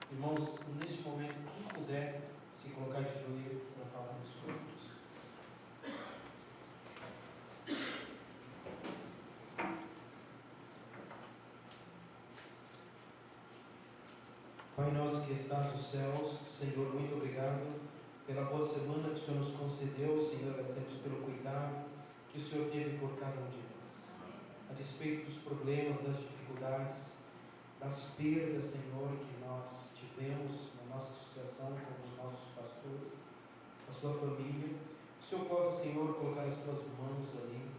Irmãos, neste momento, quem puder se colocar de joelho para falarmos com Deus. Pai nosso que estás nos céus, Senhor, muito obrigado pela boa semana que o Senhor nos concedeu. Senhor, agradecemos pelo cuidado que o Senhor teve por cada um de nós. A despeito dos problemas, das dificuldades, das perdas, Senhor, que nós tivemos na nossa associação com os nossos pastores, a sua família, que o Senhor possa, Senhor, colocar as tuas mãos ali,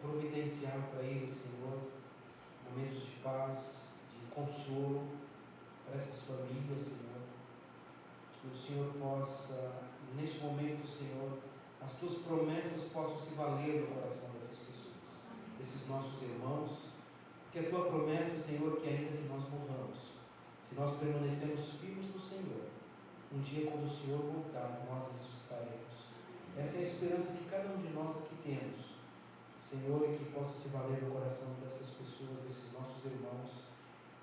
providenciar para eles, Senhor, momentos de paz, de consolo para essas famílias, Senhor. Que o Senhor possa, neste momento, Senhor, as tuas promessas possam se valer no coração dessas pessoas, desses nossos irmãos, porque a tua promessa, Senhor, que ainda que nós morramos, se nós permanecemos firmes no Senhor, um dia quando o Senhor voltar, nós ressuscitaremos. Essa é a esperança que cada um de nós aqui temos, Senhor, e que possa se valer no coração dessas pessoas, desses nossos irmãos,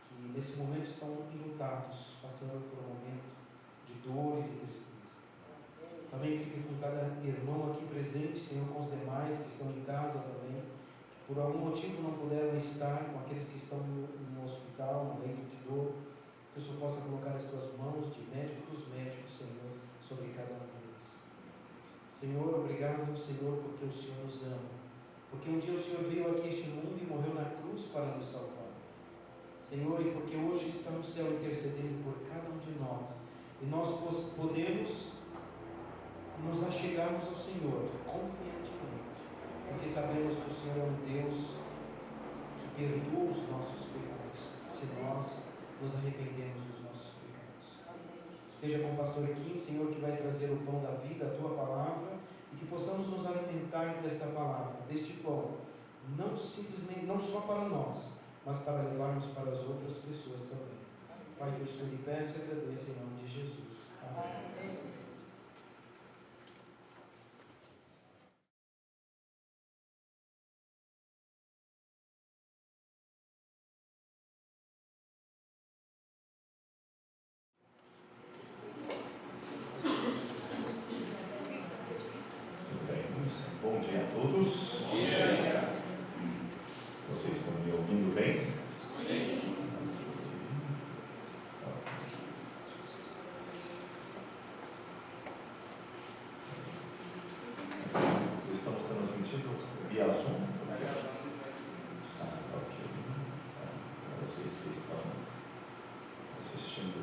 que nesse momento estão enlutados, passando por um momento de dor e de tristeza. Também fique com cada irmão aqui presente, Senhor, com os demais que estão em casa também, que por algum motivo não puderam estar, com aqueles que estão no hospital, no leito de dor, que o Senhor possa colocar as tuas mãos de médico dos médicos, Senhor, sobre cada um deles. Senhor, obrigado, Senhor, porque o Senhor nos ama. Porque um dia o Senhor veio aqui a este mundo e morreu na cruz para nos salvar. Senhor, e porque hoje está no céu intercedendo por cada um de nós, e nós podemos nos achegarmos ao Senhor confiantemente, porque sabemos que o Senhor é um Deus que perdoa os nossos pecados, se nós nos arrependemos dos nossos pecados. Esteja com o pastor Kim, Senhor, que vai trazer o pão da vida, a tua palavra, e que possamos nos alimentar desta palavra, deste pão, não simplesmente, não só para nós, mas para levarmos para as outras pessoas também. Pai, que eu estou de pé e agradeço em nome de Jesus. Amém. Bom dia a todos. Bom dia. Vocês estão me ouvindo bem? Sim. Estamos transmitindo via Zoom? Ok. Vocês que estão assistindo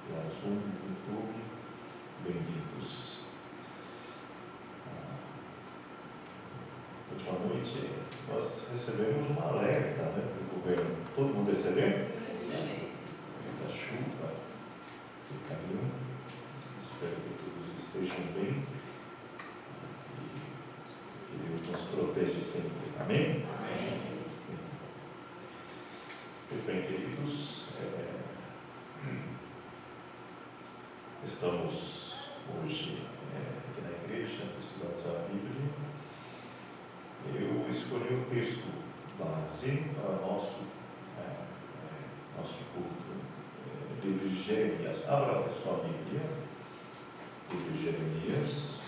via Zoom no YouTube, bem-vindos. Última noite, nós recebemos um alerta, do governo. Todo mundo recebeu? Sim. Da chuva que caiu. Espero que todos estejam bem. E que Deus nos proteja sempre. Amém? Amém. Muito bem, queridos. Estamos hoje aqui na igreja, estudando a Bíblia. Eu escolhi o texto base para nosso culto. Livro de Jeremias. Abra a sua Bíblia. Livro de Jeremias.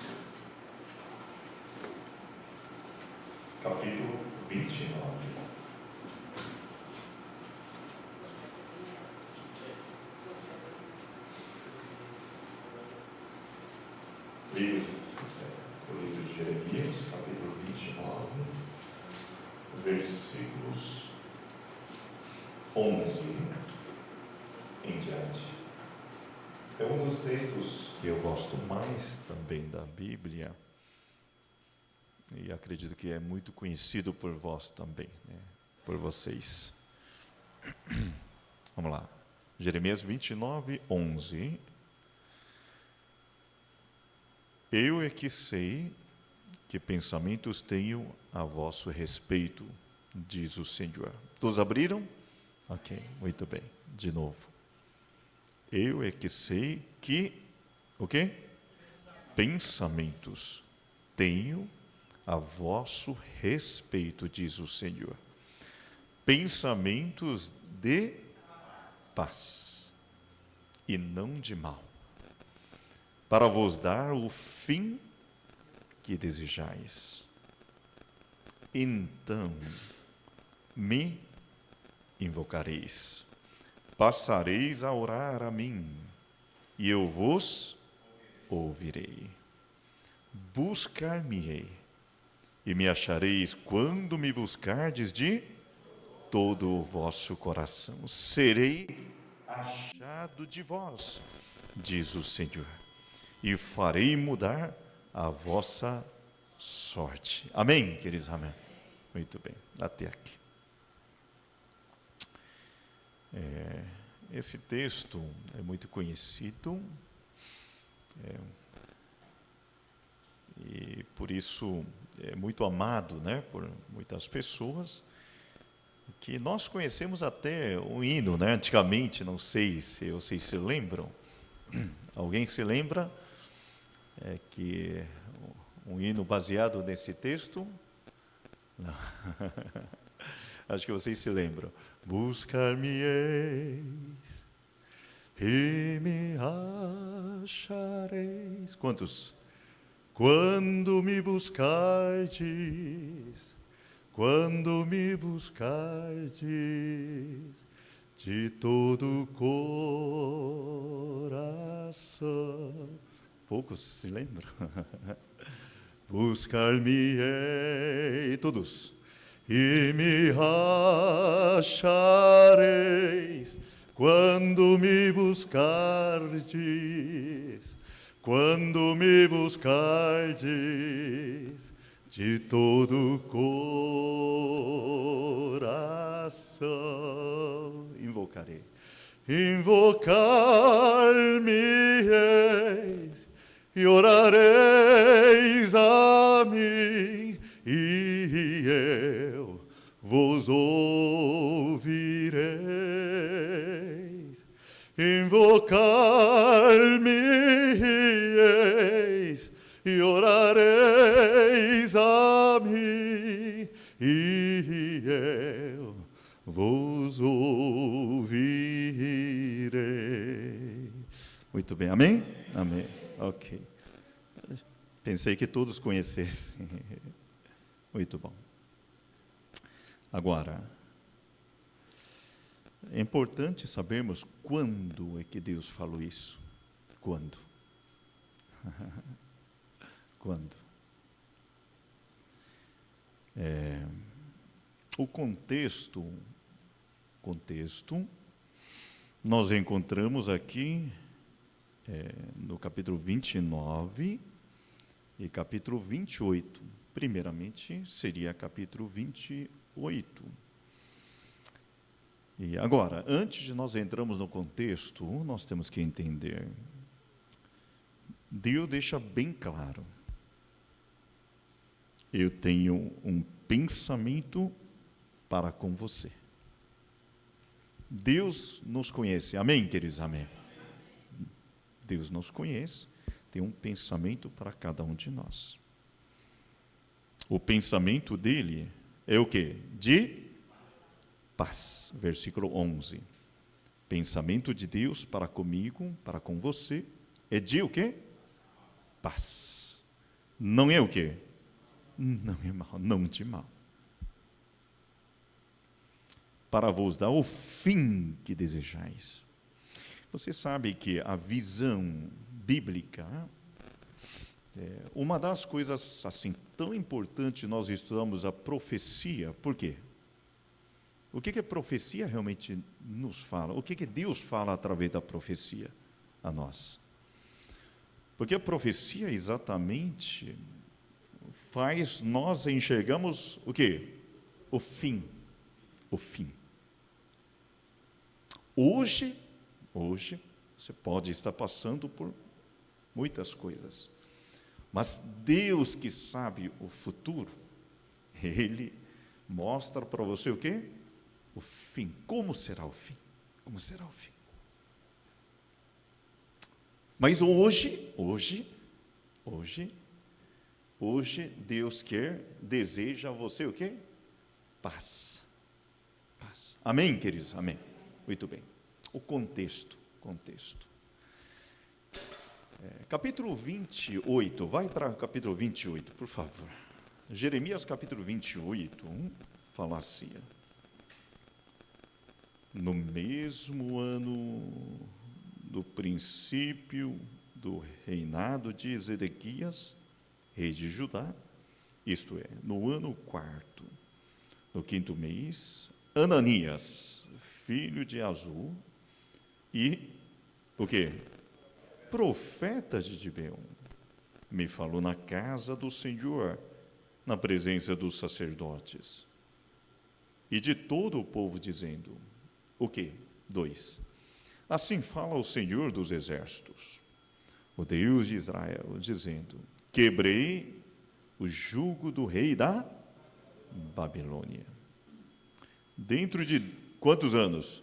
Capítulo 29. O livro de Jeremias, capítulo 29, versículos 11 em diante. É um dos textos que eu gosto mais também da Bíblia, e acredito que é muito conhecido por vós também, por vocês. Vamos lá. Jeremias 29, 11. Eu é que sei que pensamentos tenho a vosso respeito, diz o Senhor. Todos abriram? Ok, muito bem. De novo. Eu é que sei que, o quê? Pensamentos tenho a vosso respeito, diz o Senhor. Pensamentos de paz, e não de mal, para vos dar o fim que desejais. Então me invocareis, passareis a orar a mim, e eu vos ouvirei. Buscar-me-ei, e me achareis quando me buscardes de todo o vosso coração. Serei achado de vós, diz o Senhor, e farei mudar a vossa sorte. Amém, queridos? Amém. Muito bem, até aqui. Esse texto é muito conhecido, e por isso é muito amado, né, por muitas pessoas, que nós conhecemos até um hino, né, antigamente, não sei se vocês se lembram, alguém se lembra que um hino baseado nesse texto? Não. Acho que vocês se lembram. Buscar-me-eis e me achareis. Quantos? Quando me buscardes, quando me buscardes de todo o coração. Poucos se lembram. Buscar-me-ei, todos, e me achareis, quando me buscardes, quando me buscardes de todo o coração. Invocarei, invocar-me-eis, e orareis a mim, e eu vos ouvireis. Invocar-me-eis, e orareis a mim, e eu vos ouvirei. Muito bem, amém? Amém. Ok. Pensei que todos conhecessem. Muito bom. Agora, é importante sabermos quando é que Deus falou isso. Quando? Quando? O contexto, nós encontramos aqui no capítulo 29 e capítulo 28. Primeiramente, seria capítulo 28. E agora, antes de nós entrarmos no contexto, nós temos que entender. Deus deixa bem claro: eu tenho um pensamento para com você. Deus nos conhece. Amém, queridos? Amém. Deus nos conhece, tem um pensamento para cada um de nós. O pensamento dele é o quê? De paz. Versículo 11. Pensamento de Deus para comigo, para com você, é de o quê? Paz. Não é o quê? Não é mal, não de mal. Para vos dar o fim que desejais. Você sabe que a visão bíblica, uma das coisas assim tão importantes, nós estudamos a profecia. Por quê? O que a profecia realmente nos fala? O que Deus fala através da profecia a nós? Porque a profecia exatamente faz nós enxergamos o quê? O fim. O fim. Hoje, você pode estar passando por muitas coisas, mas Deus que sabe o futuro, Ele mostra para você o quê? O fim. Como será o fim? Como será o fim? Mas hoje, Deus deseja a você o quê? Paz. Paz. Amém, queridos? Amém. Muito bem. o contexto. Capítulo 28, vai para capítulo 28, por favor. Jeremias capítulo 28, fala assim: no mesmo ano do princípio do reinado de Zedequias, rei de Judá, isto é, no ano 4º, no 5º mês, Ananias, filho de Azul, e o quê? Profeta de Gibeon, me falou na casa do Senhor, na presença dos sacerdotes e de todo o povo, dizendo, o quê? 2. Assim fala o Senhor dos exércitos, o Deus de Israel, dizendo, quebrei o jugo do rei da Babilônia. Dentro de quantos anos?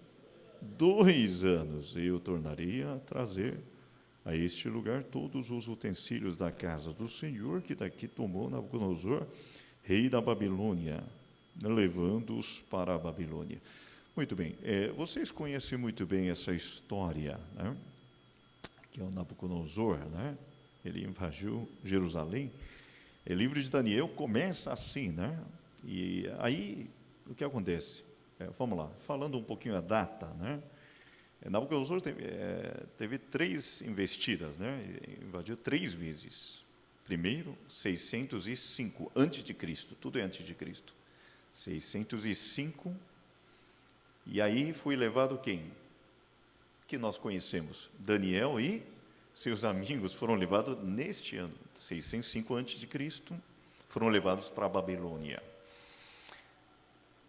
2 anos eu tornarei a trazer a este lugar todos os utensílios da casa do Senhor, que daqui tomou Nabucodonosor, rei da Babilônia, levando-os para a Babilônia. Muito bem, vocês conhecem muito bem essa história, né? Que é o Nabucodonosor, né? Ele invadiu Jerusalém. O livro de Daniel começa assim, né? E aí, o que acontece? Vamos lá, falando um pouquinho a data, né? Nabucodonosor teve 3 investidas, né? Invadiu 3 vezes. Primeiro, 605 antes de Cristo, tudo é antes de Cristo. 605, e aí foi levado quem? Que nós conhecemos, Daniel e seus amigos foram levados neste ano, 605 antes de Cristo, foram levados para a Babilônia.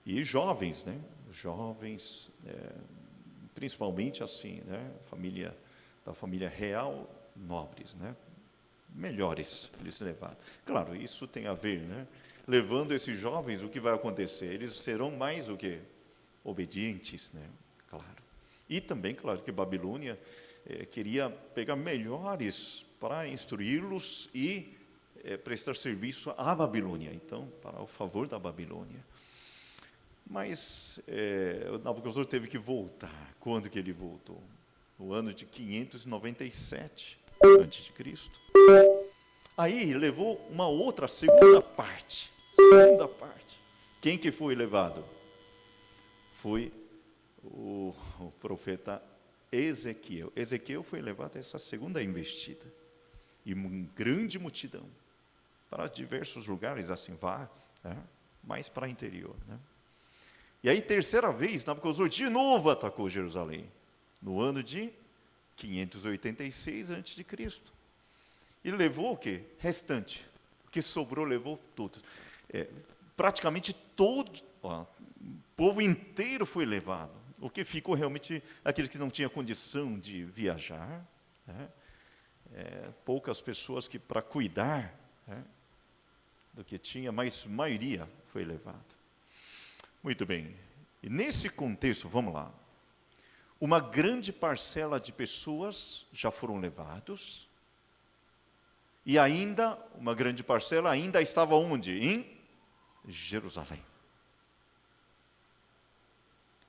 E jovens, né? Jovens, principalmente assim, né? Da família real, nobres, né? Melhores eles levaram. Claro, isso tem a ver, né? Levando esses jovens, o que vai acontecer? Eles serão mais o quê? Obedientes, né? Claro. E também, claro, que Babilônia queria pegar melhores para instruí-los e prestar serviço à Babilônia. Então, para o favor da Babilônia. Mas o Nabucodonosor teve que voltar. Quando que ele voltou? No ano de 597 a.C. Aí levou uma outra, segunda parte. Quem que foi levado? Foi o profeta Ezequiel. Ezequiel foi levado a essa segunda investida. E uma grande multidão. Para diversos lugares, assim, mais para o interior, né? E aí, terceira vez, Nabucodonosor de novo atacou Jerusalém, no ano de 586 a.C. E levou o quê? Restante. O que sobrou, levou tudo. Praticamente todo, o povo inteiro foi levado. O que ficou realmente, aquele que não tinha condição de viajar, né? Poucas pessoas que para cuidar, né, do que tinha, mas a maioria foi levada. Muito bem, e nesse contexto, vamos lá, uma grande parcela de pessoas já foram levados, e ainda, uma grande parcela ainda estava onde? Em Jerusalém.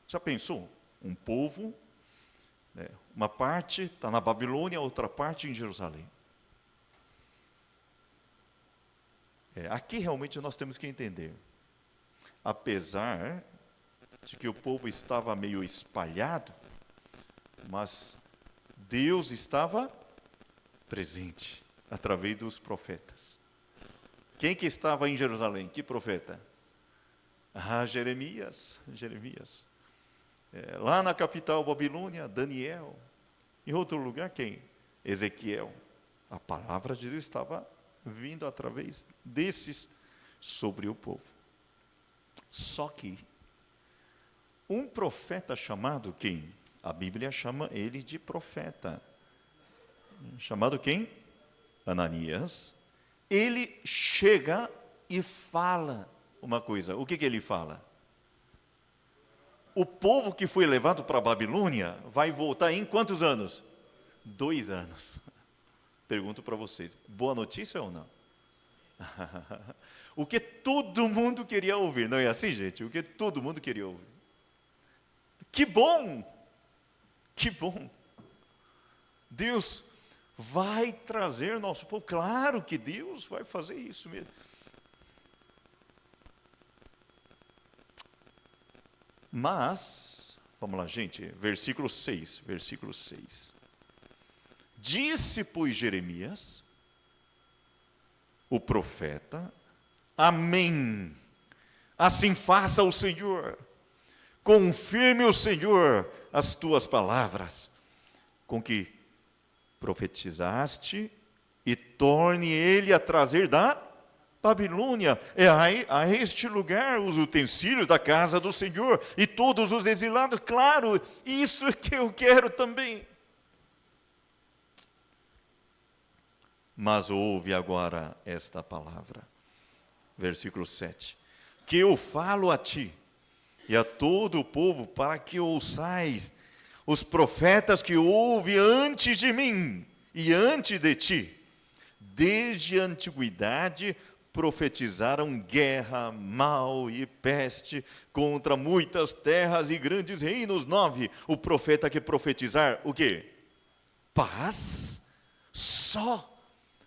Já pensou? Um povo, né, uma parte está na Babilônia, outra parte em Jerusalém. Aqui realmente nós temos que entender. Apesar de que o povo estava meio espalhado, mas Deus estava presente através dos profetas. Quem que estava em Jerusalém? Que profeta? Jeremias. Lá na capital Babilônia, Daniel. Em outro lugar, quem? Ezequiel. A palavra de Deus estava vindo através desses sobre o povo. Só que um profeta chamado quem? A Bíblia chama ele de profeta. Chamado quem? Ananias. Ele chega e fala uma coisa. O que ele fala? O povo que foi levado para a Babilônia vai voltar em quantos anos? 2 anos. Pergunto para vocês, boa notícia ou não? O que todo mundo queria ouvir, não é assim, gente? O que todo mundo queria ouvir. Que bom! Que bom! Deus vai trazer nosso povo. Claro que Deus vai fazer isso mesmo. Mas, vamos lá, gente, versículo 6. Disse, pois, Jeremias, o profeta, amém. Assim faça o Senhor. Confirme o Senhor as tuas palavras, com que profetizaste, e torne ele a trazer da Babilônia, a este lugar, os utensílios da casa do Senhor, e todos os exilados. Claro, isso que eu quero também. Mas ouve agora esta palavra, versículo 7. Que eu falo a ti e a todo o povo, para que ouçais os profetas que houve antes de mim e antes de ti. Desde a antiguidade profetizaram guerra, mal e peste contra muitas terras e grandes reinos. 9. O profeta que profetizar, o quê? Paz, só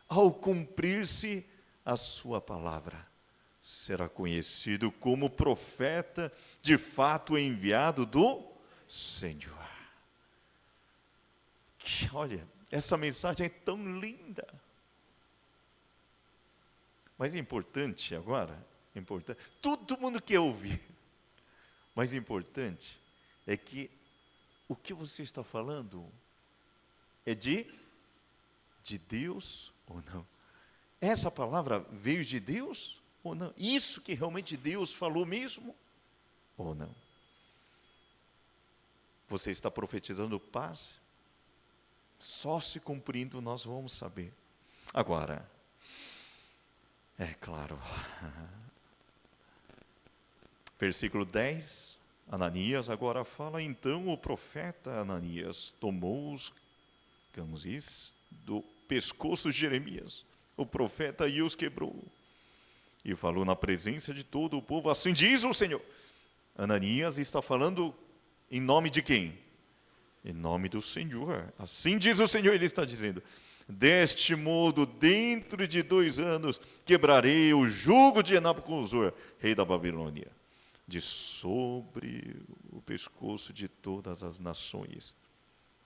ao cumprir-se a sua palavra, será conhecido como profeta de fato enviado do Senhor. Olha, essa mensagem é tão linda. Mas é importante agora, todo mundo quer ouvir. Mas importante é que o que você está falando é de Deus ou não. Essa palavra veio de Deus ou não? Isso que realmente Deus falou mesmo ou não? Você está profetizando paz? Só se cumprindo nós vamos saber. Agora, é claro, versículo 10, Ananias agora fala, então o profeta Ananias tomou os cães do pescoço de Jeremias, o profeta, e os quebrou, e falou na presença de todo o povo, assim diz o Senhor. Ananias está falando em nome de quem? Em nome do Senhor. Assim diz o Senhor, ele está dizendo, deste modo, dentro de 2 anos, quebrarei o jugo de Nabucodonosor, rei da Babilônia, de sobre o pescoço de todas as nações.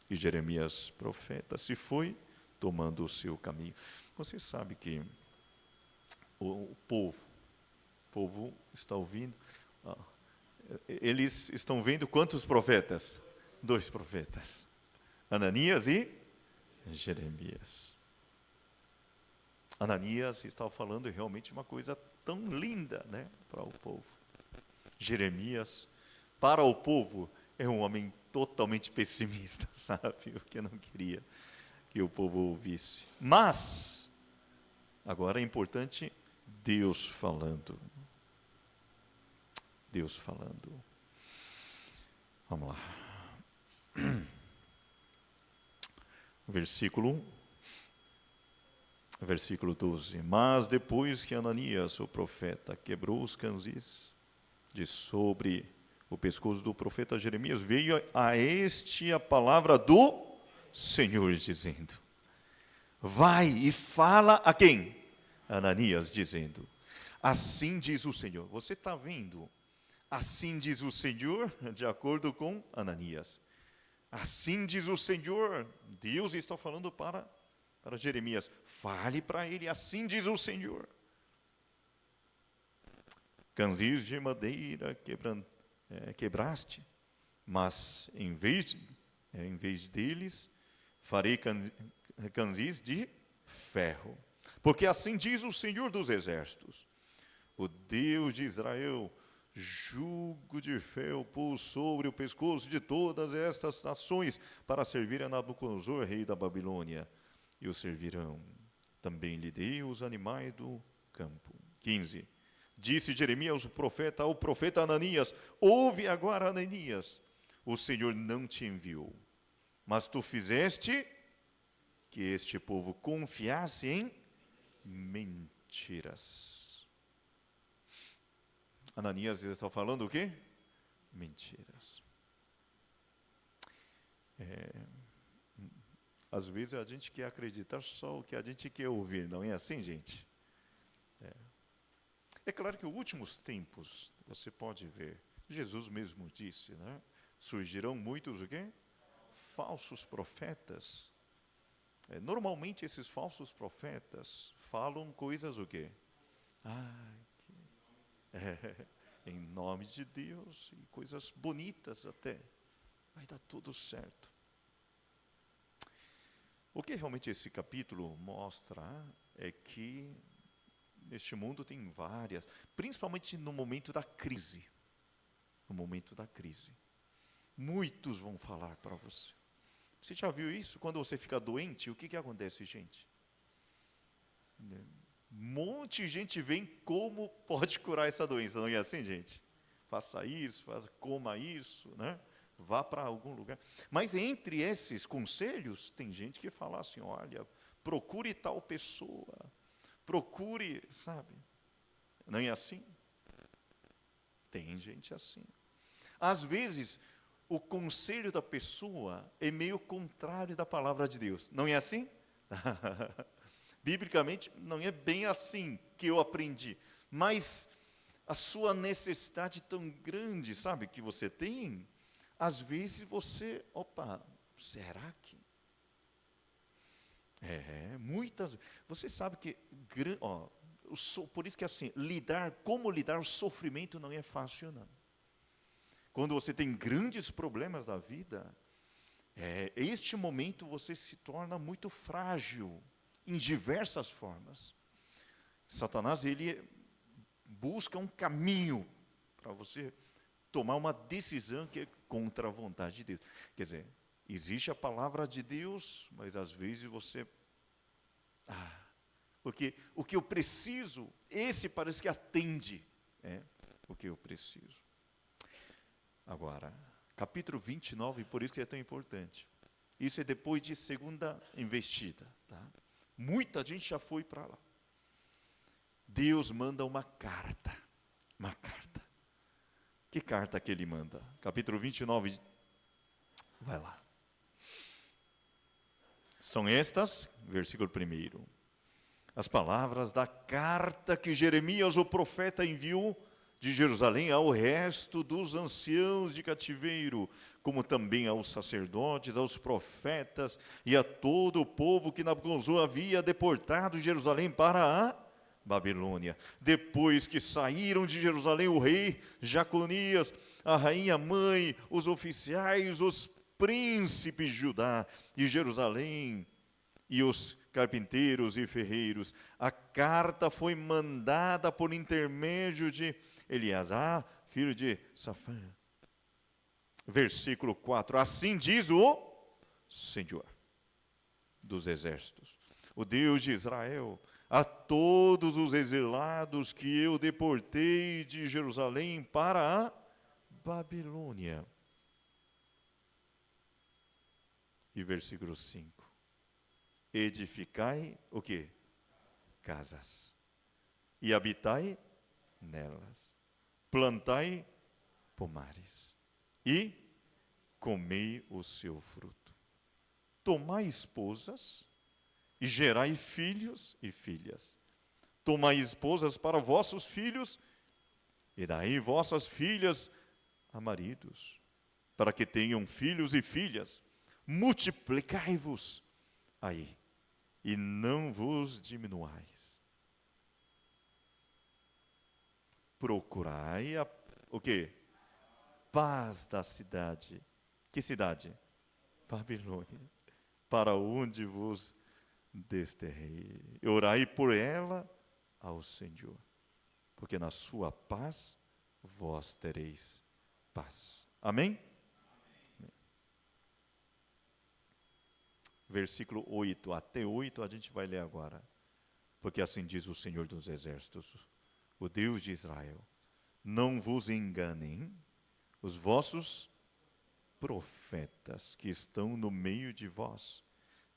E Jeremias, profeta, se foi, tomando o seu caminho. Você sabe que o povo está ouvindo, eles estão vendo quantos profetas? 2 profetas, Ananias e Jeremias. Ananias estava falando realmente uma coisa tão linda, né, para o povo. Jeremias, para o povo, é um homem totalmente pessimista, sabe? Porque não queria que o povo ouvisse. Mas, agora é importante Deus falando. Deus falando. Vamos lá. Versículo 12. Mas depois que Ananias, o profeta, quebrou os cães de sobre o pescoço do profeta Jeremias, veio a este a palavra do Senhor, dizendo, vai e fala a quem? Ananias, dizendo, assim diz o Senhor. Você está vendo? Assim diz o Senhor, de acordo com Ananias. Assim diz o Senhor, Deus está falando para Jeremias, fale para ele, assim diz o Senhor. Cães de madeira quebraste, mas em vez deles, farei cães de ferro. Porque assim diz o Senhor dos Exércitos, o Deus de Israel, jugo de ferro pus sobre o pescoço de todas estas nações para servir a Nabucodonosor, rei da Babilônia, e o servirão. Também lhe dei os animais do campo. 15. Disse Jeremias ao profeta Ananias, ouve agora, Ananias, o Senhor não te enviou, mas tu fizeste que este povo confiasse em mentiras. Ananias está falando o quê? Mentiras. Às vezes a gente quer acreditar só o que a gente quer ouvir, não é assim, gente? É claro que nos últimos tempos, você pode ver, Jesus mesmo disse, né? Surgirão muitos o quê? Falsos profetas. Normalmente esses falsos profetas falam coisas o quê? Em nome de Deus, e coisas bonitas até. Vai dar tudo certo. O que realmente esse capítulo mostra é que neste mundo tem várias, principalmente no momento da crise. No momento da crise. Muitos vão falar para você. Você já viu isso? Quando você fica doente, o que acontece, gente? Um monte de gente vem como pode curar essa doença, não é assim, gente? Faça isso, coma isso, né? Vá para algum lugar. Mas entre esses conselhos, tem gente que fala assim, olha, procure tal pessoa, procure, sabe? Não é assim? Tem gente assim. Às vezes, o conselho da pessoa é meio contrário da palavra de Deus. Não é assim? Biblicamente, não é bem assim que eu aprendi. Mas a sua necessidade tão grande, sabe, que você tem, às vezes você, será que? Muitas. Você sabe que, por isso que assim, como lidar o sofrimento não é fácil, não. Quando você tem grandes problemas da vida, este momento você se torna muito frágil, em diversas formas. Satanás, ele busca um caminho para você tomar uma decisão que é contra a vontade de Deus. Quer dizer, existe a palavra de Deus, mas às vezes você... porque o que eu preciso, esse parece que atende o que eu preciso. Agora, capítulo 29, por isso que é tão importante. Isso é depois de segunda investida. Tá? Muita gente já foi para lá. Deus manda uma carta. Uma carta. Que carta que ele manda? Capítulo 29. Vai lá. São estas, versículo 1. As palavras da carta que Jeremias, o profeta, enviou de Jerusalém ao resto dos anciãos de cativeiro, como também aos sacerdotes, aos profetas e a todo o povo que Nabucodonosor havia deportado de Jerusalém para a Babilônia. Depois que saíram de Jerusalém o rei Jaconias, a rainha mãe, os oficiais, os príncipes de Judá e Jerusalém e os carpinteiros e ferreiros, a carta foi mandada por intermédio de Eleazar, filho de Safã. Versículo 4. Assim diz o Senhor dos exércitos, o Deus de Israel, a todos os exilados que eu deportei de Jerusalém para a Babilônia. E versículo 5. Edificai o quê? Casas. E habitai nelas. Plantai pomares. E comei o seu fruto. Tomai esposas e gerai filhos e filhas. Tomai esposas para vossos filhos e dai vossas filhas a maridos, para que tenham filhos e filhas. Multiplicai-vos aí e não vos diminuais. Procurai o quê? Paz da cidade. Que cidade? Babilônia. Para onde vos desterrei. Orai por ela ao Senhor, porque na sua paz vós tereis paz. Amém? Amém. Versículo 8, até 8 a gente vai ler agora. Porque assim diz o Senhor dos Exércitos, o Deus de Israel: não vos enganem os vossos profetas que estão no meio de vós,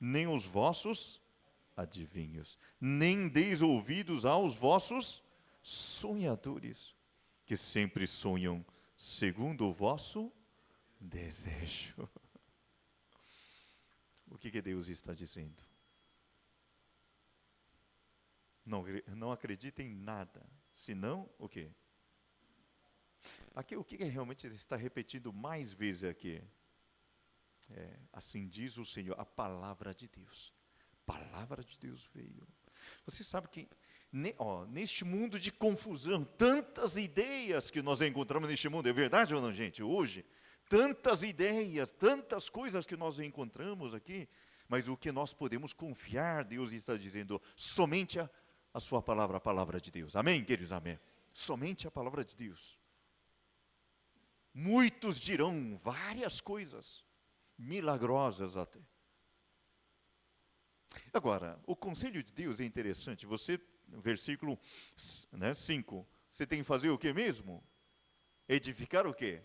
nem os vossos adivinhos, nem deis ouvidos aos vossos sonhadores, que sempre sonham segundo o vosso desejo. que Deus está dizendo? Não acredita em nada, senão o quê? Aqui o que realmente está repetindo mais vezes aqui? Assim diz o Senhor, a palavra de Deus. A palavra de Deus veio. Você sabe que neste mundo de confusão, tantas ideias que nós encontramos neste mundo, é verdade ou não, gente? Hoje, tantas ideias, tantas coisas que nós encontramos aqui, mas o que nós podemos confiar, Deus está dizendo, somente a sua palavra, a palavra de Deus. Amém, queridos? Amém. Somente a palavra de Deus. Muitos dirão várias coisas, milagrosas até. Agora, o conselho de Deus é interessante. Você, versículo 5, você tem que fazer o que mesmo? Edificar o quê?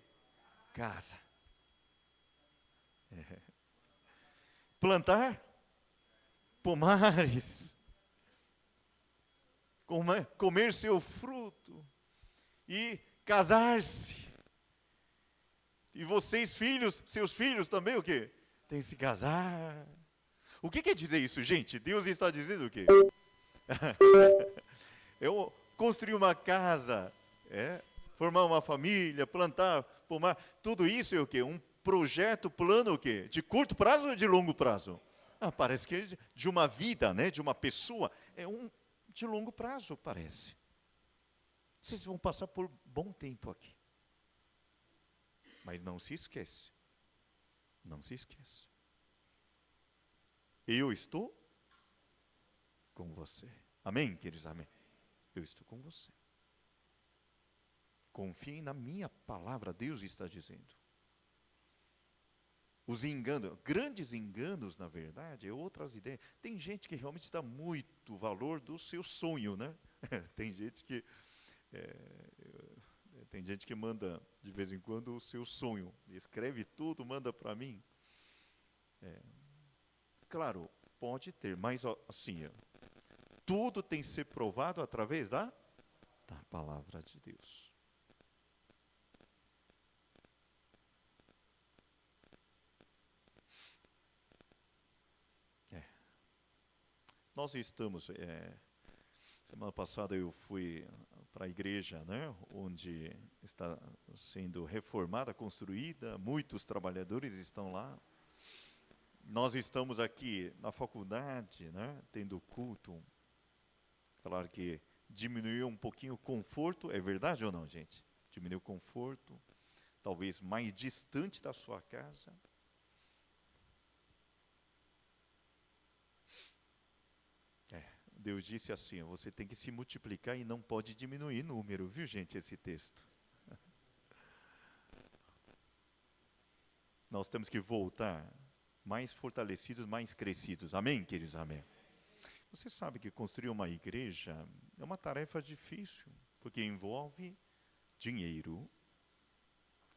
Casa. Plantar pomares. Comer seu fruto. E casar-se. E vocês, filhos, seus filhos também o quê? Tem que se casar. O que quer dizer isso, gente? Deus está dizendo o quê? Eu construir uma casa, formar uma família, plantar, pomar, tudo isso é o quê? Um projeto, plano o quê? De curto prazo ou de longo prazo? Parece que é de uma vida, né? De uma pessoa, de longo prazo, parece. Vocês vão passar por bom tempo aqui. Mas não se esquece. Não se esquece. Eu estou com você. Amém, queridos? Amém. Eu estou com você. Confiem na minha palavra, Deus está dizendo. Os enganos, grandes enganos, na verdade, outras ideias. Tem gente que realmente dá muito valor do seu sonho, né? Tem gente que manda, de vez em quando, o seu sonho. Escreve tudo, manda para mim. Claro, pode ter, mas assim, tudo tem que ser provado através da palavra de Deus. Nós estamos, semana passada eu fui para a igreja, né, onde está sendo reformada, construída, muitos trabalhadores estão lá. Nós estamos aqui na faculdade, né, tendo culto. Claro que diminuiu um pouquinho o conforto, é verdade ou não, gente? Diminuiu o conforto, talvez mais distante da sua casa. Deus disse assim, você tem que se multiplicar e não pode diminuir número, viu, gente, esse texto? Nós temos que voltar mais fortalecidos, mais crescidos. Amém, queridos? Amém. Você sabe que construir uma igreja é uma tarefa difícil, porque envolve dinheiro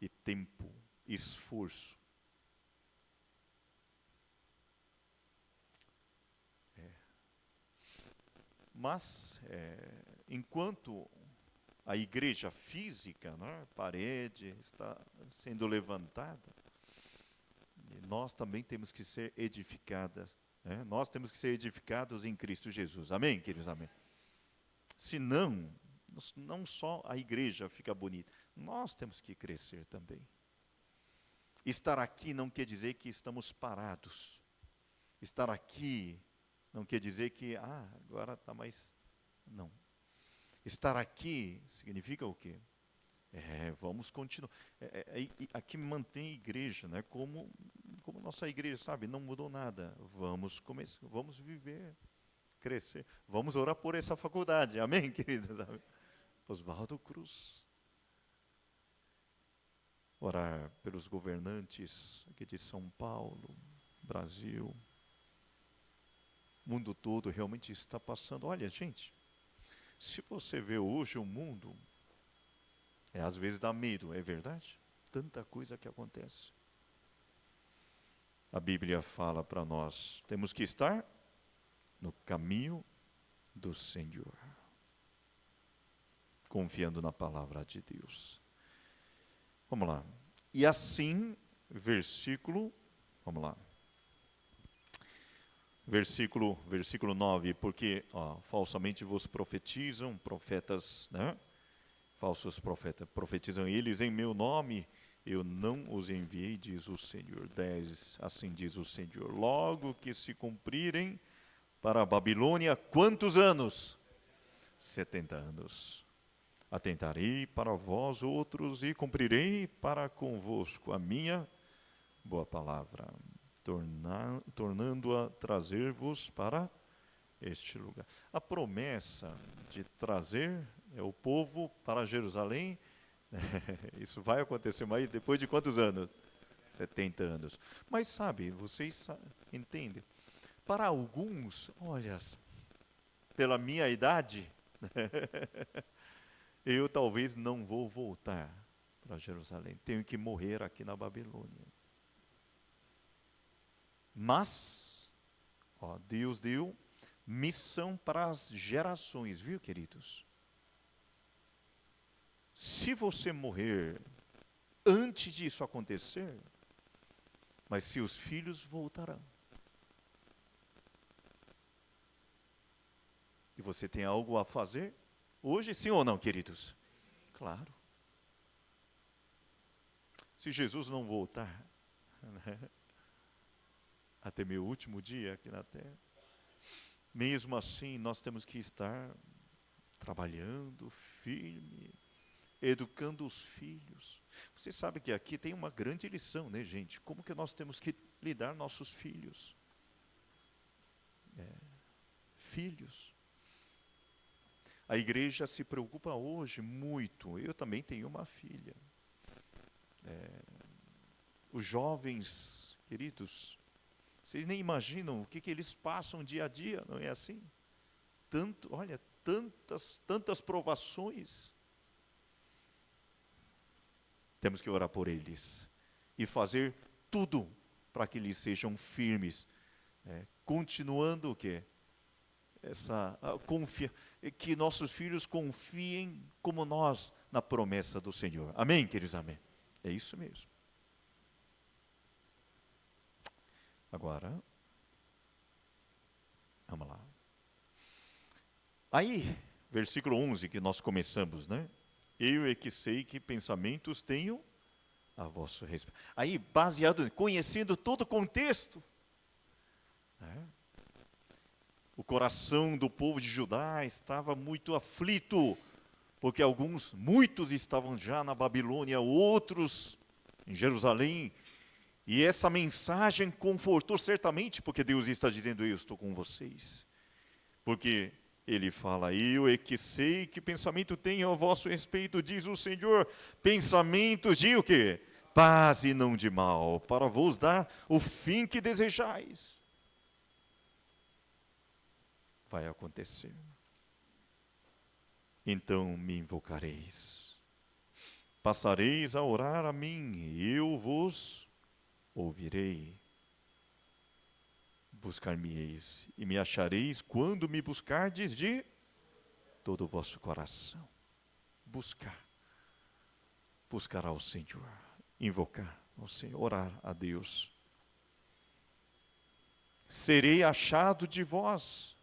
e tempo, esforço. Mas, enquanto a igreja física, né, parede, está sendo levantada, nós também temos que ser edificadas. Nós temos que ser edificados em Cristo Jesus. Amém, queridos? Amém. Senão, não só a igreja fica bonita, nós temos que crescer também. Estar aqui não quer dizer que estamos parados. Estar aqui não quer dizer que, agora está mais... Não. Estar aqui significa o quê? Vamos continuar. Aqui mantém a igreja, né? Como nossa igreja, sabe? Não mudou nada. Vamos viver, crescer. Vamos orar por essa faculdade. Amém, queridos? Amém. Oswaldo Cruz. Orar pelos governantes aqui de São Paulo, Brasil. O mundo todo realmente está passando. Olha, gente, se você vê hoje o mundo, às vezes dá medo, é verdade? Tanta coisa que acontece. A Bíblia fala para nós, temos que estar no caminho do Senhor, confiando na palavra de Deus. Vamos lá. E assim, versículo, vamos lá. versículo 9, porque falsamente vos profetizam, profetas, né? Falsos profetas, profetizam eles em meu nome, eu não os enviei, diz o Senhor. 10, assim diz o Senhor. Logo que se cumprirem para a Babilônia, quantos anos? 70 anos. Atentarei para vós outros e cumprirei para convosco a minha boa palavra, tornando-a trazer-vos para este lugar. A promessa de trazer o povo para Jerusalém, isso vai acontecer, mas depois de quantos anos? 70 anos. Mas sabe, vocês entendem, para alguns, olha, pela minha idade, eu talvez não vou voltar para Jerusalém, tenho que morrer aqui na Babilônia. Mas, Deus deu missão para as gerações, viu, queridos? Se você morrer antes disso acontecer, mas seus filhos voltarão. E você tem algo a fazer hoje, sim ou não, queridos? Claro. Se Jesus não voltar, né, até meu último dia aqui na terra, mesmo assim nós temos que estar trabalhando firme, educando os filhos. Você sabe que aqui tem uma grande lição, né, gente? Como que nós temos que lidar nossos filhos? Filhos. A igreja se preocupa hoje muito. Eu também tenho uma filha. Os jovens, queridos, vocês nem imaginam o que eles passam dia a dia, não é assim? Tantas provações. Temos que orar por eles e fazer tudo para que eles sejam firmes, continuando o quê? Que nossos filhos confiem como nós na promessa do Senhor. Amém, queridos? Amém. É isso mesmo. Agora, vamos lá. Aí, versículo 11 que nós começamos, né? Eu é que sei que pensamentos tenho a vosso respeito. Aí, baseado, conhecendo todo o contexto, né? O coração do povo de Judá estava muito aflito, porque muitos estavam já na Babilônia, outros em Jerusalém, e essa mensagem confortou certamente, porque Deus está dizendo, eu estou com vocês. Porque ele fala, eu é que sei que pensamento tenho a vosso respeito, diz o Senhor, pensamentos de o quê? Paz e não de mal, para vos dar o fim que desejais. Vai acontecer. Então me invocareis. Passareis a orar a mim, e eu vos ouvirei. Buscar-me-eis, e me achareis quando me buscardes de todo o vosso coração. Buscar ao Senhor, invocar ao Senhor, orar a Deus. Serei achado de vós,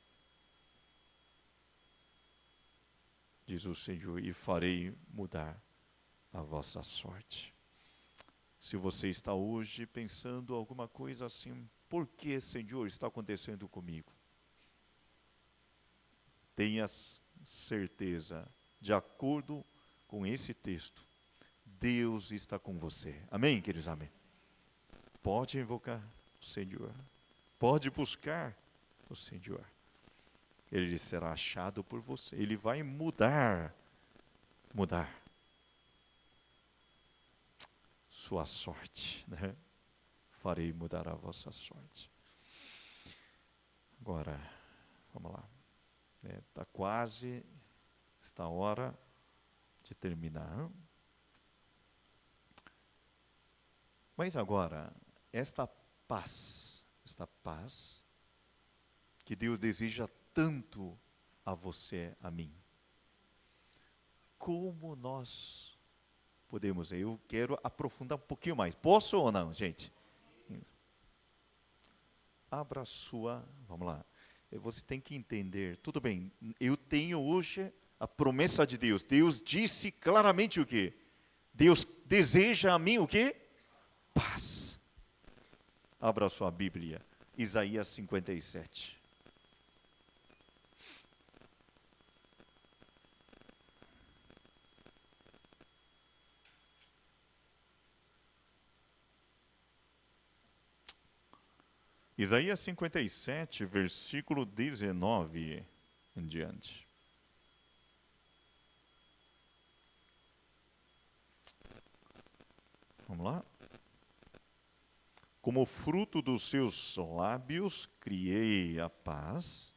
diz o Senhor, e farei mudar a vossa sorte. Se você está hoje pensando alguma coisa assim, por que, Senhor, está acontecendo comigo? Tenha certeza, de acordo com esse texto, Deus está com você. Amém, queridos? Amém. Pode invocar o Senhor. Pode buscar o Senhor. Ele será achado por você. Ele vai mudar sua sorte, né? Farei mudar a vossa sorte. Agora, vamos lá. Está quase esta hora de terminar. Mas agora, esta paz que Deus deseja tanto a você, a mim. Como nós podemos? Eu quero aprofundar um pouquinho mais. Posso ou não, gente? abra sua, vamos lá. Você tem que entender, tudo bem, eu tenho hoje a promessa de Deus. Deus disse claramente o quê? Deus deseja a mim o quê? Paz. Abra sua Bíblia, Isaías 57. Isaías 57, versículo 19 em diante. Vamos lá? Como fruto dos seus lábios criei a paz,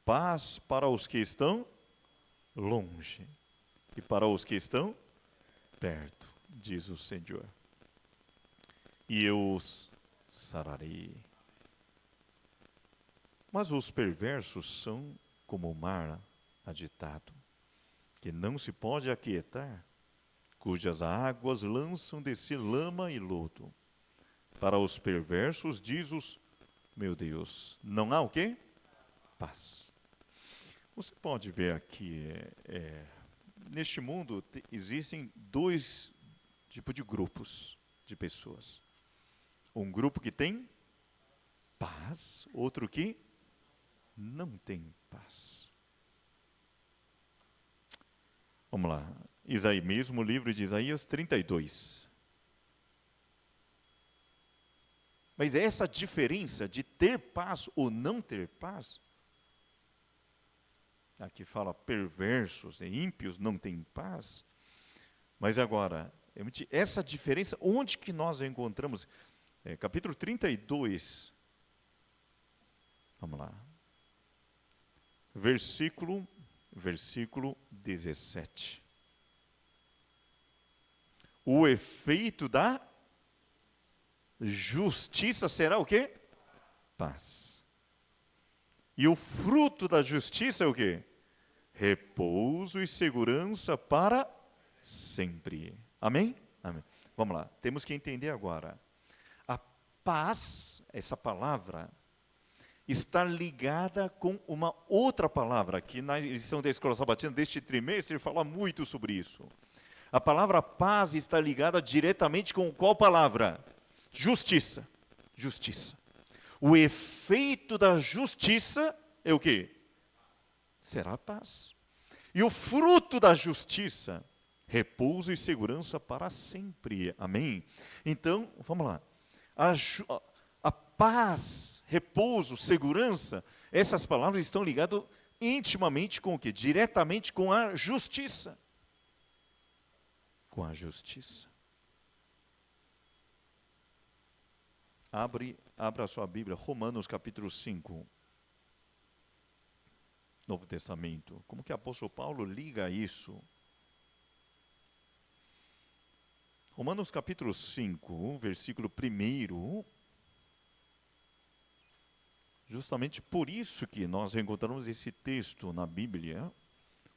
paz para os que estão longe e para os que estão perto, diz o Senhor. E eu os sararei. Mas os perversos são como o mar agitado, que não se pode aquietar, cujas águas lançam de si lama e lodo. Para os perversos, diz os, meu Deus, não há o quê? Paz. Você pode ver aqui, neste mundo existem dois tipos de grupos de pessoas. Um grupo que tem paz, outro que não tem paz. Vamos lá, Isaías, mesmo livro de Isaías 32. Mas essa diferença de ter paz ou não ter paz, aqui fala perversos e ímpios não têm paz, mas agora, essa diferença, onde que nós a encontramos? Capítulo 32, vamos lá, versículo 17. O efeito da justiça será o quê? Paz. E o fruto da justiça é o quê? Repouso e segurança para sempre. Amém? Amém. Vamos lá, temos que entender agora. A paz, essa palavra, está ligada com uma outra palavra, que na lição da Escola Sabatina deste trimestre fala muito sobre isso. A palavra paz está ligada diretamente com qual palavra? Justiça. Justiça. O efeito da justiça é o quê? Será a paz. E o fruto da justiça, repouso e segurança para sempre. Amém? Então, vamos lá. A paz, repouso, segurança, essas palavras estão ligadas intimamente com o quê? Diretamente com a justiça. Com a justiça. Abra a sua Bíblia, Romanos capítulo 5. Novo Testamento. Como que o apóstolo Paulo liga isso? Romanos capítulo 5, versículo 1. Justamente por isso que nós encontramos esse texto na Bíblia.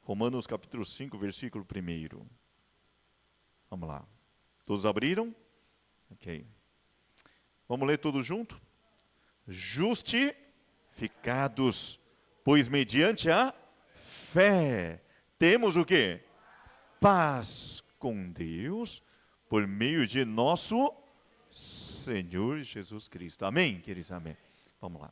Romanos capítulo 5, versículo 1. Vamos lá. Todos abriram? Ok. Vamos ler tudo junto? Justificados, pois mediante a fé temos o quê? Paz com Deus, por meio de nosso Senhor Jesus Cristo. Amém, queridos? Amém. Vamos lá.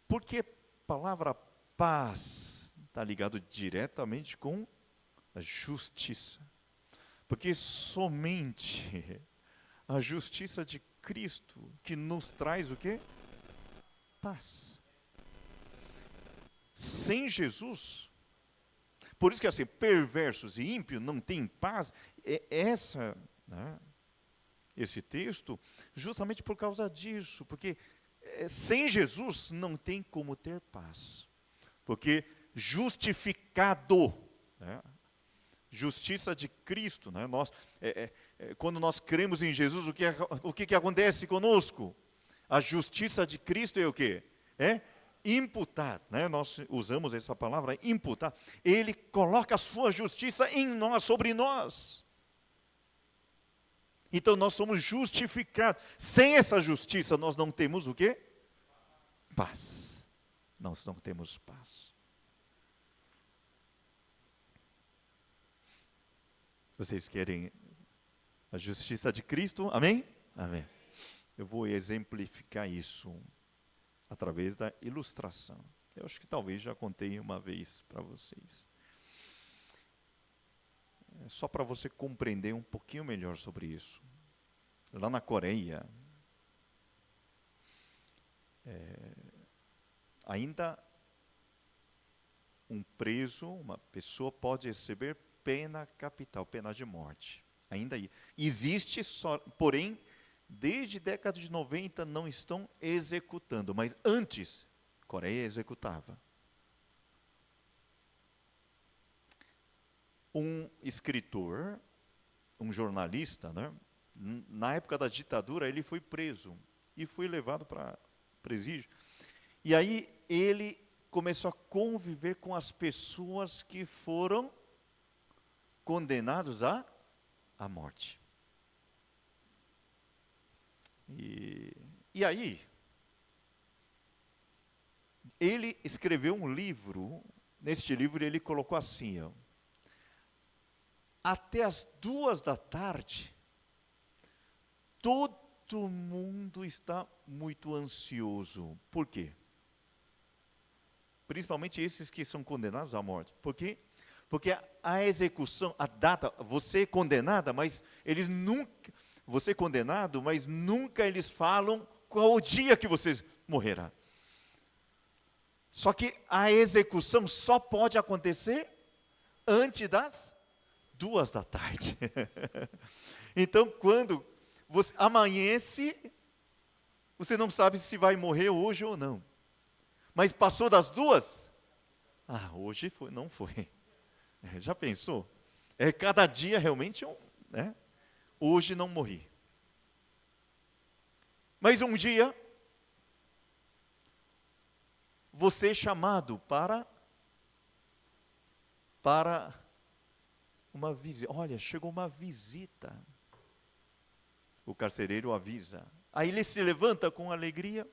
Porque a palavra paz está ligado diretamente com a justiça. Porque somente a justiça de Cristo que nos traz o quê? Paz. Sem Jesus, por isso que assim, perversos e ímpios não têm paz, esse texto, justamente por causa disso, porque sem Jesus não tem como ter paz, porque justificado, justiça de Cristo, quando nós cremos em Jesus, o que acontece conosco? A justiça de Cristo é o quê? Imputar, nós usamos essa palavra, imputar. Ele coloca a sua justiça em nós, sobre nós. Então nós somos justificados. Sem essa justiça nós não temos o quê? Paz. Nós não temos paz. Vocês querem a justiça de Cristo? Amém? Amém. Eu vou exemplificar isso através da ilustração. Eu acho que talvez já contei uma vez para vocês. É só para você compreender um pouquinho melhor sobre isso. Lá na Coreia, ainda um preso, uma pessoa pode receber pena capital, pena de morte. Ainda existe, porém, desde a década de 90 não estão executando, mas antes, Coreia executava. Um escritor, um jornalista, né? Na época da ditadura, ele foi preso e foi levado para presídio. E aí ele começou a conviver com as pessoas que foram condenados à morte. E aí, ele escreveu um livro. Neste livro ele colocou assim, ó, até as 2 da tarde, todo mundo está muito ansioso. Por quê? Principalmente esses que são condenados à morte. Por quê? Porque a execução, a data, você é condenado, mas nunca eles falam qual o dia que você morrerá. Só que a execução só pode acontecer antes das 2 da tarde. Então, quando você amanhece, você não sabe se vai morrer hoje ou não. Mas passou das 2, hoje foi, não foi. Já pensou? Cada dia realmente hoje não morri. Mas um dia, você é chamado para uma visita. Olha, chegou uma visita. O carcereiro avisa. Aí ele se levanta com alegria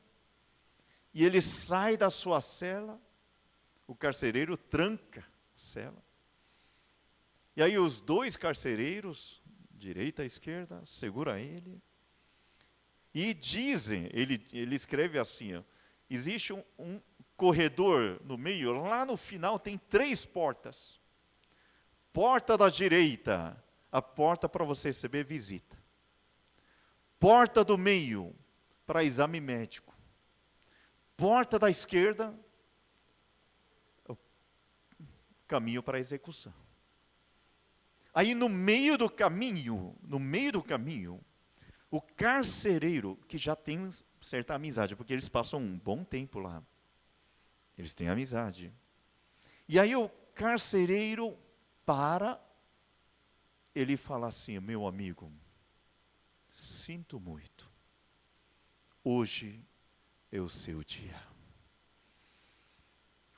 e ele sai da sua cela. O carcereiro tranca a cela. E aí os 2 carcereiros, direita e esquerda, segura ele. E dizem, ele escreve assim, ó, existe um corredor no meio, lá no final tem 3 portas. Porta da direita, a porta para você receber visita. Porta do meio, para exame médico. Porta da esquerda, o caminho para execução. Aí no meio do caminho, o carcereiro, que já tem certa amizade, porque eles passam um bom tempo lá. Eles têm amizade. E aí o carcereiro ele fala assim, meu amigo, sinto muito, hoje é o seu dia.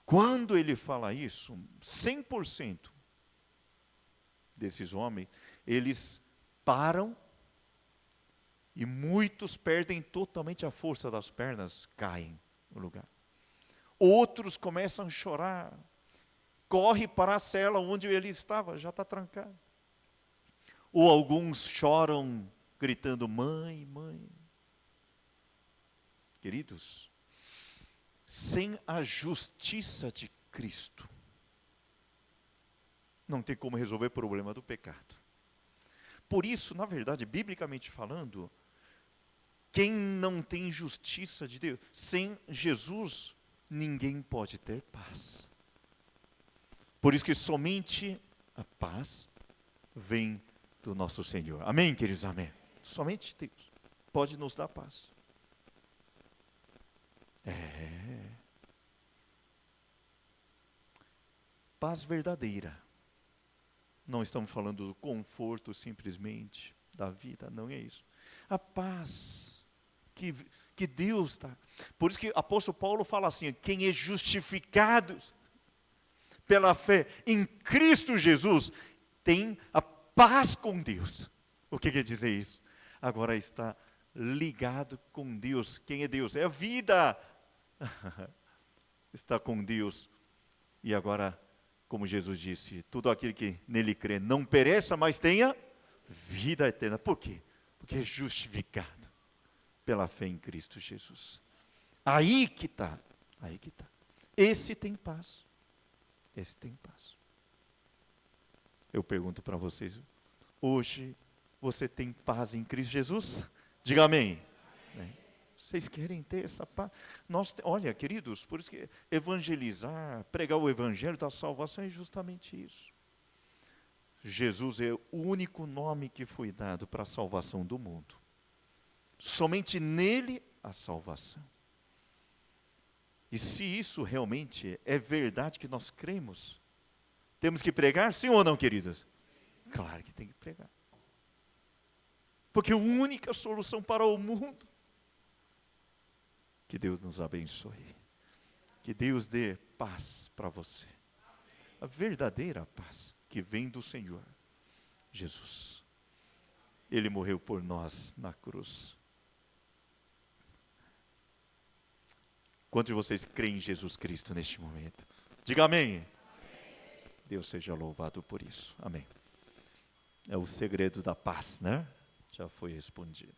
Quando ele fala isso, 100% desses homens, eles param e muitos perdem totalmente a força das pernas, caem no lugar. Outros começam a chorar, corre para a cela onde ele estava, já está trancado. Ou alguns choram gritando, mãe, mãe. Queridos, sem a justiça de Cristo, não tem como resolver o problema do pecado. Por isso, na verdade, biblicamente falando, quem não tem justiça de Deus, sem Jesus, ninguém pode ter paz. Por isso que somente a paz vem do nosso Senhor. Amém, queridos? Amém. Somente Deus pode nos dar paz. Paz verdadeira. Não estamos falando do conforto simplesmente da vida, não é isso. A paz que Deus está. Por isso que o apóstolo Paulo fala assim, quem é justificado pela fé em Cristo Jesus, tem a paz com Deus. O que quer dizer isso? agora está ligado com Deus. Quem é Deus? É a vida. Está com Deus. E agora, como Jesus disse, todo aquele que nele crê não pereça, mas tenha vida eterna. Por quê? Porque é justificado pela fé em Cristo Jesus. Aí que está. Aí que está. Esse tem paz. Esse tem paz. Eu pergunto para vocês, hoje você tem paz em Cristo Jesus? Diga amém. Vocês querem ter essa paz? Olha, queridos, por isso que evangelizar, pregar o evangelho da salvação é justamente isso. Jesus é o único nome que foi dado para a salvação do mundo. Somente nele a salvação. E se isso realmente é verdade que nós cremos, temos que pregar, sim ou não, queridas? Claro que tem que pregar. Porque a única solução para o mundo. Que Deus nos abençoe. Que Deus dê paz para você. A verdadeira paz que vem do Senhor Jesus. Ele morreu por nós na cruz. Quantos de vocês creem em Jesus Cristo neste momento? Diga amém. Deus seja louvado por isso. Amém. É o segredo da paz, né? Já foi respondido.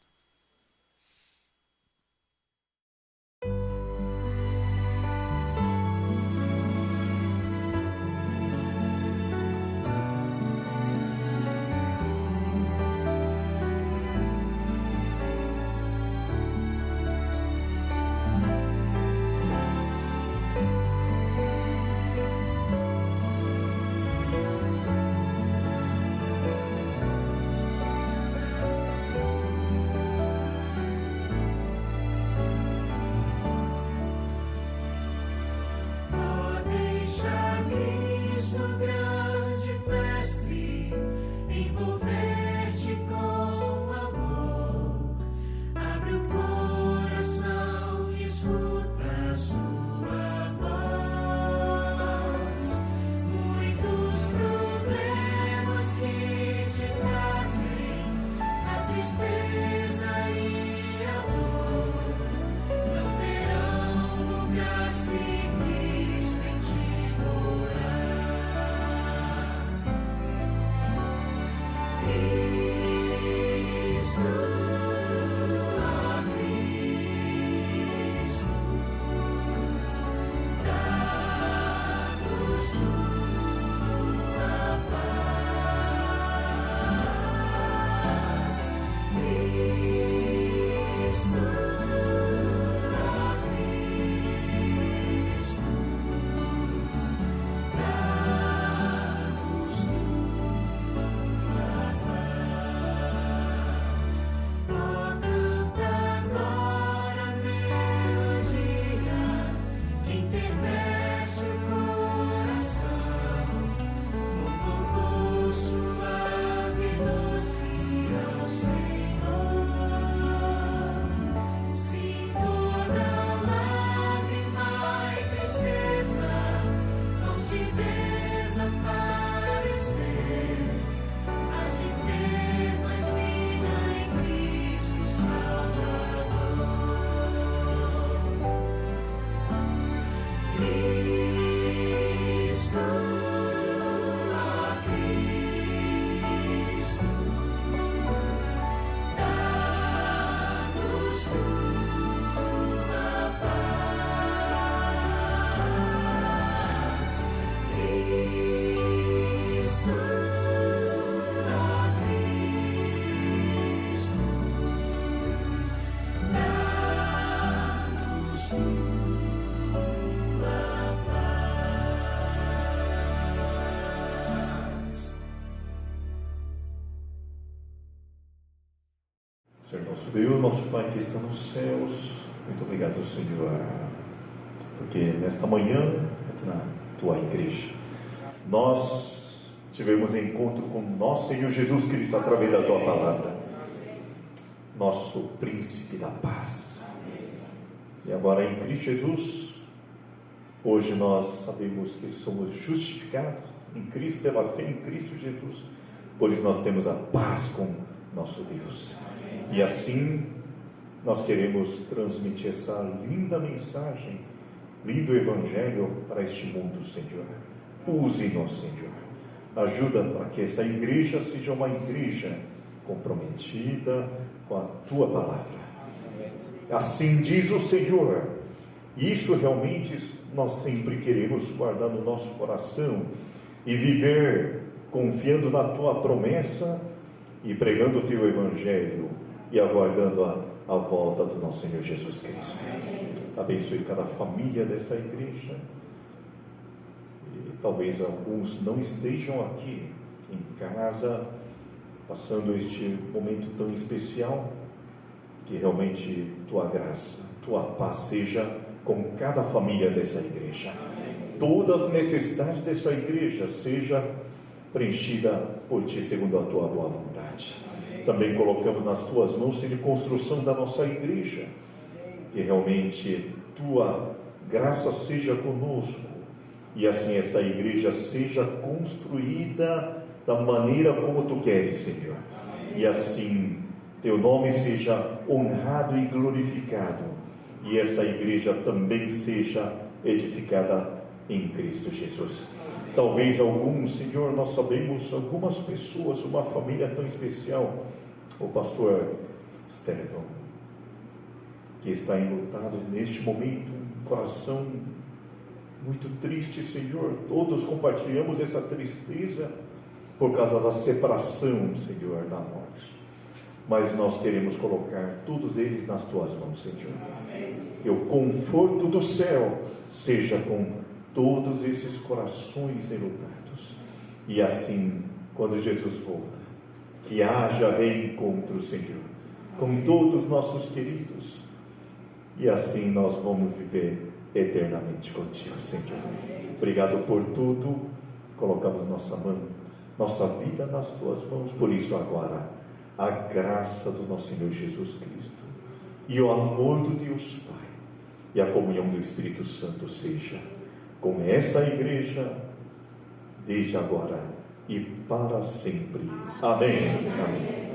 Senhor nosso Deus, nosso Pai que está nos céus, muito obrigado, Senhor, porque nesta manhã, aqui na Tua igreja, nós tivemos encontro com nosso Senhor Jesus Cristo através da Tua palavra, nosso príncipe da paz. E agora em Cristo Jesus, hoje nós sabemos que somos justificados em Cristo, pela fé em Cristo Jesus, por isso nós temos a paz com nosso Deus. E assim nós queremos transmitir essa linda mensagem, lindo evangelho para este mundo, Senhor. Use-nos, Senhor. Ajuda para que essa igreja seja uma igreja comprometida com a Tua palavra. Assim diz o Senhor. Isso realmente nós sempre queremos guardar no nosso coração e viver confiando na Tua promessa e pregando o Teu evangelho e aguardando a volta do nosso Senhor Jesus Cristo. Abençoe cada família desta igreja. E talvez alguns não estejam aqui em casa, passando este momento tão especial. Que realmente Tua graça, Tua paz seja com cada família dessa igreja. Todas as necessidades dessa igreja seja preenchida por Ti segundo a Tua boa vontade. Também colocamos nas Tuas mãos a construção da nossa igreja. Que realmente Tua graça seja conosco. E assim essa igreja seja construída da maneira como Tu queres, Senhor. E assim Teu nome seja honrado e glorificado, e essa igreja também seja edificada em Cristo Jesus. Talvez alguns, Senhor, nós sabemos, algumas pessoas, uma família tão especial, o pastor Estevão, que está enlutado neste momento, um coração muito triste, Senhor. Todos compartilhamos essa tristeza por causa da separação, Senhor, da morte. Mas nós queremos colocar todos eles nas Tuas mãos, Senhor. Que o conforto do céu seja com todos esses corações enlutados. E assim, quando Jesus volta, que haja reencontro, Senhor, com todos os nossos queridos. E assim nós vamos viver eternamente contigo, Senhor. Obrigado por tudo. Colocamos nossa vida nas Tuas mãos. Por isso agora, a graça do nosso Senhor Jesus Cristo e o amor do Deus Pai e a comunhão do Espírito Santo seja com essa igreja desde agora e para sempre. Amém. Amém.